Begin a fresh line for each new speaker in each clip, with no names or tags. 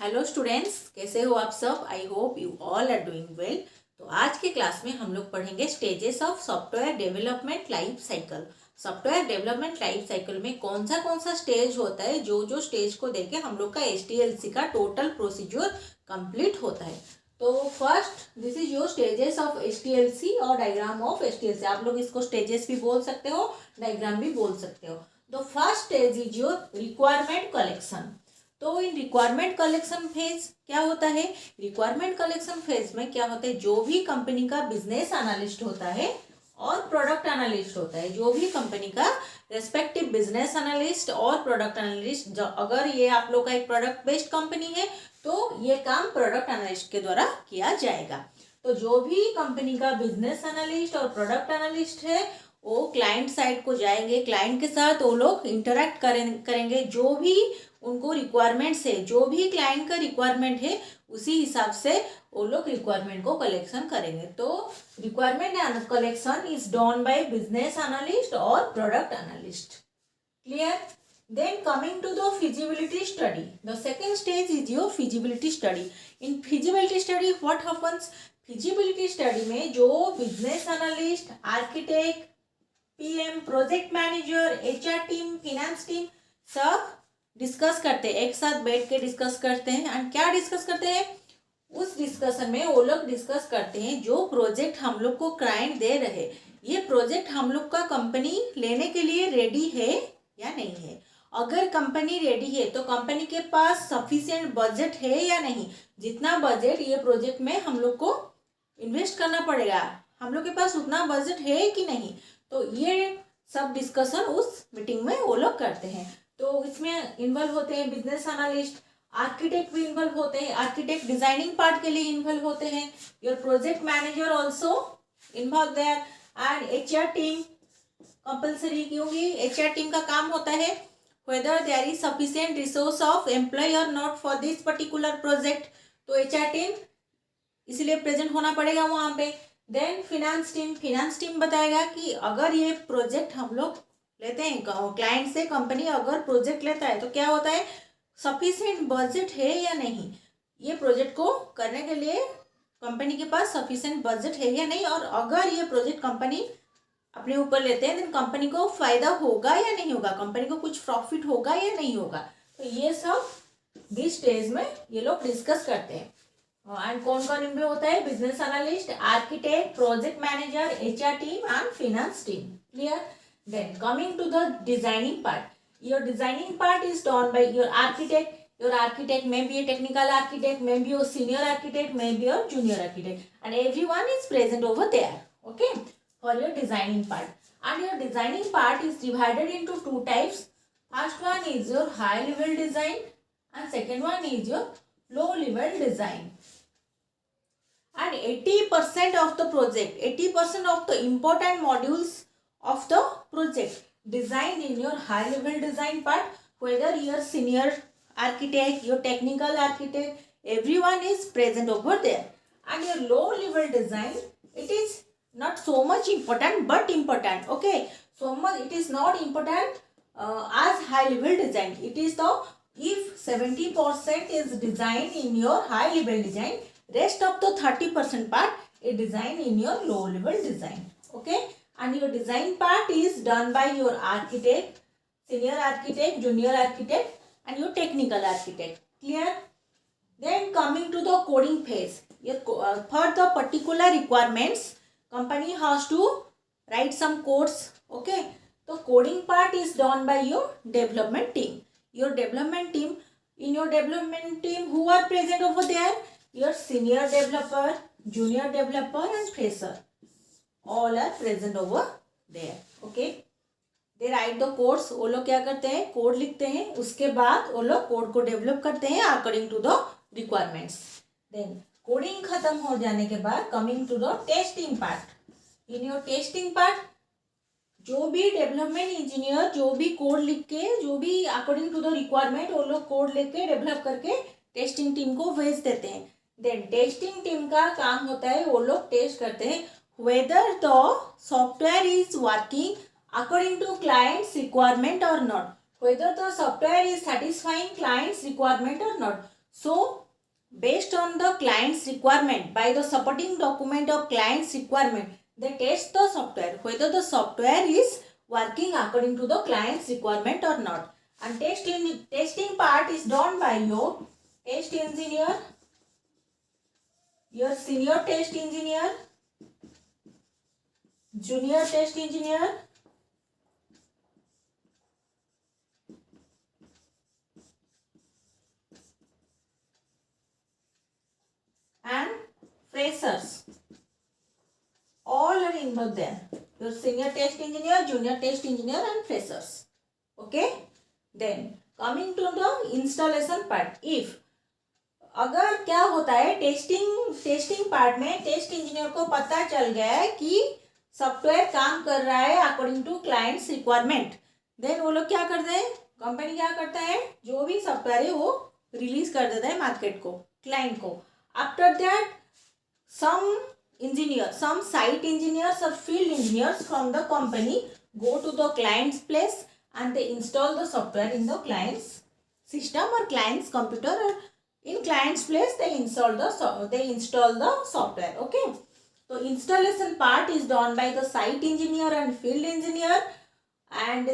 Hello students, कैसे हो आप सब। I hope you all are doing well. तो आज के क्लास में हम लोग पढ़ेंगे stages of software development life cycle. Software development life cycle में कौन सा स्टेज होता है, जो स्टेज को देके हम लोग का HTLC का टोटल प्रोसीजर कंप्लीट होता है। तो first this is your stages of HTLC और डायग्राम ऑफ HTLC। आप लोग इसको स्टेजेस भी बोल सकते हो, डायग्राम भी बोल सकते हो। तो first stage is your requirement collection. तो इन रिक्वायरमेंट कलेक्शन फेज क्या होता है? रिक्वायरमेंट कलेक्शन फेज में क्या होता है, जो भी कंपनी का बिजनेस एनालिस्ट होता है और प्रोडक्ट एनालिस्ट होता है, जो भी कंपनी का रेस्पेक्टिव बिजनेस एनालिस्ट और प्रोडक्ट एनालिस्ट, अगर ये आप लोग का एक प्रोडक्ट बेस्ड कंपनी है तो ये काम प्रोडक्ट एनालिस्ट के द्वारा किया जाएगा। तो जो भी कंपनी का बिजनेस एनालिस्ट और प्रोडक्ट एनालिस्ट है वो क्लाइंट साइड को जाएंगे, क्लाइंट के साथ वो लोग इंटरेक्ट करेंगे, जो भी उनको रिक्वायरमेंट्स है, जो भी क्लाइंट का रिक्वायरमेंट है उसी हिसाब से वो लोग रिक्वायरमेंट को कलेक्शन करेंगे। तो requirement collection is done by business analyst और product analyst. Clear? Then coming to the feasibility study, the second stage is your feasibility study. In feasibility study what happens? feasibility study में जो business analyst, architect, PM, project manager, HR team, finance team सब discuss करते हैं, एक साथ बैठ के discuss करते हैं। एंड क्या डिस्कस करते हैं? उस डिस्कशन में वो लोग डिस्कस करते हैं जो प्रोजेक्ट हम लोग को क्लाइंट दे रहे, ये प्रोजेक्ट हम लोग का कंपनी लेने के लिए रेडी है या नहीं है। अगर कंपनी रेडी है तो कंपनी के पास सफिशिएंट बजट है या नहीं, जितना बजट ये प्रोजेक्ट में हम लोग को इन्वेस्ट करना पड़ेगा, हम लोग के पास उतना बजट है कि नहीं। तो ये सब डिस्कशन उस मीटिंग में वो लोग करते हैं। तो इसमें इन्वॉल्व होते हैं बिजनेस एनालिस्ट, आर्किटेक्ट भी इन्वॉल्व होते हैं, आर्किटेक्ट डिजाइनिंग पार्ट के लिए इन्वॉल्व होते हैं, your project manager also involve there, and HR team compulsory, क्योंकि HR टीम का काम होता है whether there is sufficient resource of employee or not for this particular project। तो HR टीम इसलिए प्रेजेंट होना पड़ेगा वहाँ पे। देन फिनेंस टीम बताएगा कि अगर ये प्रोजेक्ट हम लोग लेते हैं क्लाइंट से, कंपनी अगर प्रोजेक्ट लेता है तो क्या होता है, सफिशिएंट बजट है या नहीं, ये प्रोजेक्ट को करने के लिए कंपनी के पास सफिशिएंट बजट है या नहीं, और अगर ये प्रोजेक्ट कंपनी अपने ऊपर लेते हैं देन कंपनी को फायदा होगा या नहीं होगा, कंपनी को कुछ प्रॉफिट होगा या नहीं होगा। तो ये सब दिस स्टेज में ये लोग डिस्कस करते हैं। एंड कौन कौन इनमें होता है? Business analyst, architect, project manager, HR team and finance team. Clear? Then coming to the designing part, your designing part is done by your architect. Your architect may be a technical architect, may be a senior architect, may be a junior architect, and everyone is present over there, okay, for your designing part. And your designing part is divided into two types. First one is your high level design and second one is your low level design. And 80% of the project, 80% of the important modules of the project designed in your high level design part, whether your senior architect, your technical architect, everyone is present over there. And your low level design, it is not so much important but important, okay, so much it is not important as high level design. It is the, if 70% is designed in your high level design, rest of the 30% part is designed in your low level design, okay. And your design part is done by your architect, senior architect, junior architect and your technical architect. Clear? Then coming to the coding phase, for the particular requirements company has to write some codes, okay. The coding part is done by your development team. Your development team, in your development team who are present over there? Your senior developer, junior developer and fresher, all are present over there, okay. They write the codes, वो लोग क्या करते हैं, code लिखते हैं, उसके बाद वो लोग कोड को डेवलप करते हैं according to the requirements. Then coding खत्म हो जाने के बाद coming to the testing part. In your testing part जो भी डेवलपमेंट इंजीनियर जो भी कोड लिख के, जो भी अकॉर्डिंग टू द रिक्वायरमेंट वो लोग कोड लिख के डेवलप करके टेस्टिंग टीम को भेज देते हैं। देन टेस्टिंग टीम का काम होता है वो लोग टेस्ट करते हैं whether the software is working according to client's requirement or not, whether the software is satisfying client's requirement or not. So based on the client's requirement, by the supporting document of client's requirement, they test the software whether the software is working according to the client's requirement or not. And testing part is done by your test engineer, your senior test engineer, junior test engineer, and freshers. All are involved there. Your senior test engineer, junior test engineer, and freshers. Okay. Then coming to the installation part. If अगर क्या होता है testing part में test engineer को पता चल गया है कि सॉफ्टवेयर काम कर रहा है according to clients requirement, then वो लोग क्या करते हैं, कंपनी क्या करता है, जो भी सॉफ्टवेयर है वो रिलीज कर देता है मार्केट को, क्लाइंट को. After that some site engineers or field engineers from the company go to the client's place and they install the software in the client's system or client's computer, or in client's place they install the software. Okay, so installation part is done by the site engineer and field engineer, and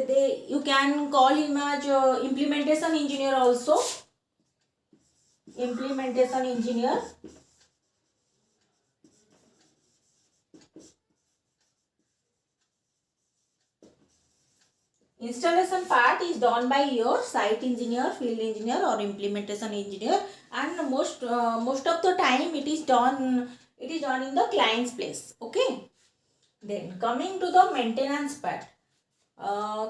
you can call him as implementation engineer also. Implementation engineer. Installation part is done by your site engineer, field engineer, or implementation engineer, and most of the time it is done in the client's place. Okay. Then coming to the maintenance part.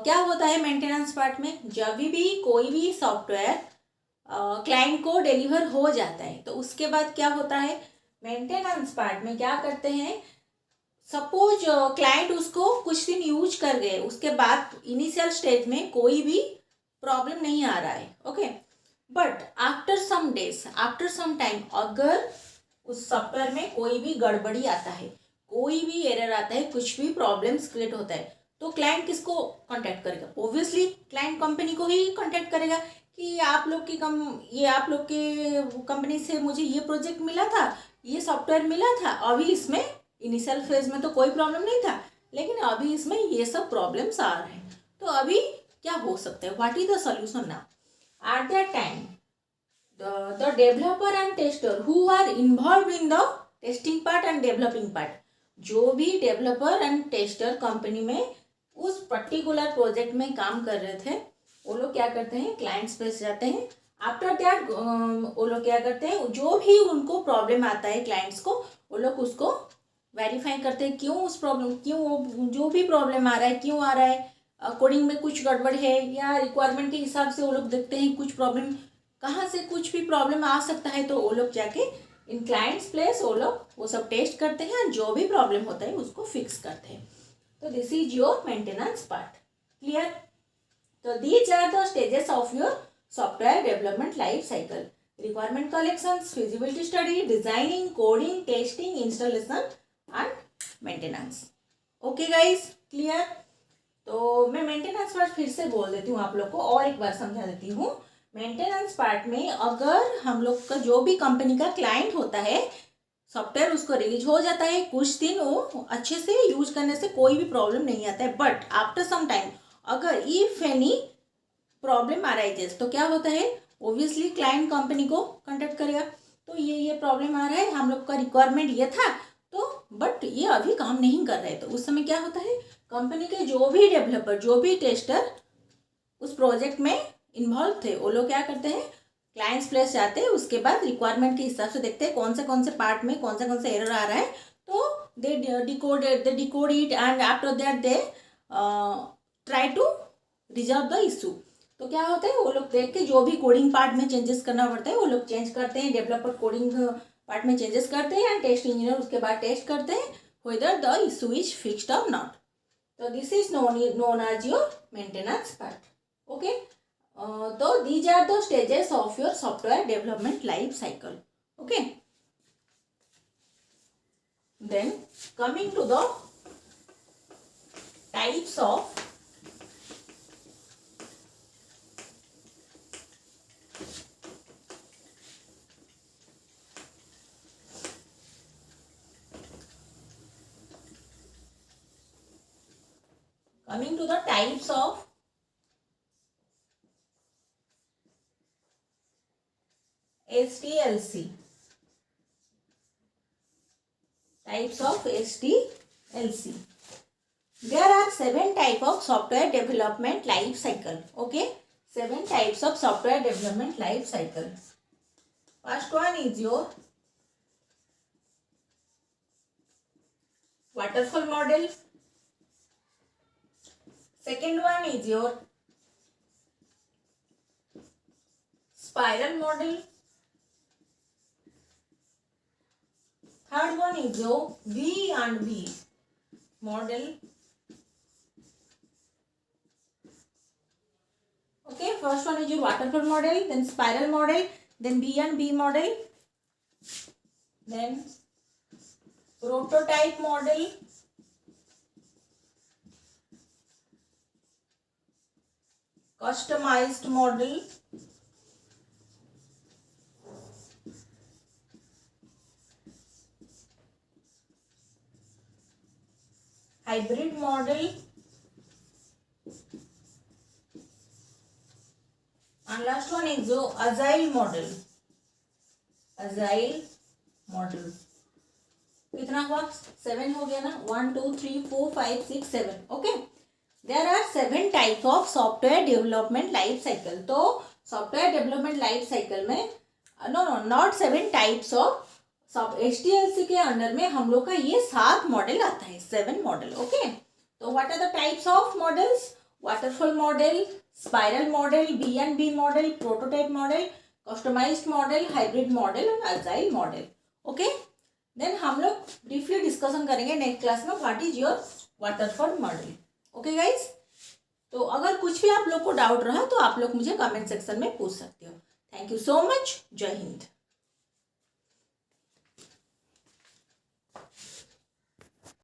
क्या होता है maintenance part में, जब भी कोई भी software client को deliver हो जाता है तो उसके बाद क्या होता है, मेंटेनेंस पार्ट में क्या करते हैं, सपोज क्लाइंट उसको कुछ दिन यूज कर गए, उसके बाद इनिशियल स्टेज में कोई भी प्रॉब्लम नहीं आ रहा है. Okay, but after some days, after some time, अगर उस सॉफ्टवेयर में कोई भी गड़बड़ी आता है, कोई भी एरर आता है, कुछ भी प्रॉब्लम्स क्रिएट होता है, तो क्लाइंट किसको कांटेक्ट करेगा, ऑब्वियसली क्लाइंट कंपनी को ही कांटेक्ट करेगा कि आप लोग की कंपनी से मुझे ये प्रोजेक्ट मिला था, ये सॉफ्टवेयर मिला था, अभी इसमें इनिशियल फेज में तो कोई प्रॉब्लम नहीं था, लेकिन अभी इसमें ये सब प्रॉब्लम्स आ रहे हैं, तो अभी क्या हो सकता है, what is the solution now. At that time the developer and tester who are involve in the testing part and developing part, जो भी डेवलपर एंड टेस्टर कंपनी में उस पर्टिकुलर प्रोजेक्ट में काम कर रहे थे, वो लोग क्या करते हैं, क्लाइंट्स पे जाते हैं. आफ्टर दैट वो लोग क्या करते हैं, जो भी उनको प्रॉब्लम आता है क्लाइंट्स को, वो लोग उसको वेरीफाई करते हैं, क्यों जो भी प्रॉब्लम आ रहा है क्यों आ रहा है, कोडिंग में कुछ गड़बड़ है या रिक्वायरमेंट के हिसाब से वो लोग देखते हैं कुछ प्रॉब्लम, कहाँ से कुछ भी प्रॉब्लम आ सकता है, तो वो लोग जाके इन क्लाइंट्स प्लेस वो सब टेस्ट करते हैं, जो भी प्रॉब्लम होता है उसको फिक्स करते हैं. तो this is your maintenance part. Clear. तो these are the stages of your software development life cycle: requirement collections, feasibility study, designing, coding, testing, installation and maintenance. Okay guys, clear. तो मैं maintenance part फिर से बोल देती हूँ आप लोग को, और एक बार समझा देती हूँ. मेंटेनेंस पार्ट में अगर हम लोग का जो भी कंपनी का क्लाइंट होता है, सॉफ्टवेयर उसको रिलीज हो जाता है, कुछ दिन वो अच्छे से यूज करने से कोई भी प्रॉब्लम नहीं आता है, बट आफ्टर सम टाइम अगर इफ एनी प्रॉब्लम आ रहा है तो क्या होता है, ओब्वियसली क्लाइंट कंपनी को कांटेक्ट करेगा, तो ये प्रॉब्लम आ रहा है, हम लोग का रिक्वायरमेंट ये था, तो बट ये अभी काम नहीं कर रहे, तो उस समय क्या होता है, कंपनी के जो भी डेवलपर, जो भी टेस्टर उस प्रोजेक्ट में इन्वॉल्व थे, वो लोग क्या करते हैं, क्लाइंट्स प्लेस जाते हैं, उसके बाद रिक्वायरमेंट के हिसाब से देखते हैं कौन से पार्ट में कौन सा एरर आ रहा है, तो they decode it and after that they try to resolve the issue. तो क्या होता है, वो लोग देख के जो भी कोडिंग पार्ट में चेंजेस करना पड़ता है वो लोग चेंज करते हैं, डेवलपर कोडिंग पार्ट में चेंजेस करते हैं, एंड टेस्ट इंजीनियर उसके बाद टेस्ट करते हैं whether the issue is fixed or not. So this is known as your maintenance part. Okay. So these are the stages of your software development life cycle. Okay. Then coming to the types of Coming to the types of SDLC. Types of SDLC. There are 7 types of software development life cycle. Okay, 7 types of software development life cycle. First one is your waterfall model. Second one is your spiral model. Third one is your V and V model. Okay, first one is your waterfall model, then spiral model, then V and V model, then prototype model, customized model, hybrid model, and last one is जो agile model. agile model कितना हुआ? 7 हो गया ना. 1 2 3 4 5 6 7. Okay, there are 7 types of software development life cycle. तो software development life cycle में no not 7 types of HDLC के under में हम लोग का ये 7 मॉडल आता है. 7 मॉडल. ओके, तो what are the types of models? Waterfall model, spiral model, V&V model, prototype model, customized model, hybrid model और अजाइल मॉडल. ओके, देन हम लोग ब्रीफली डिस्कशन करेंगे नेक्स्ट क्लास में what is your waterfall model. Okay guys, तो अगर कुछ भी आप लोग को डाउट रहा तो आप लोग मुझे कमेंट सेक्शन में पूछ सकते हो. Thank you so much. जय हिंद.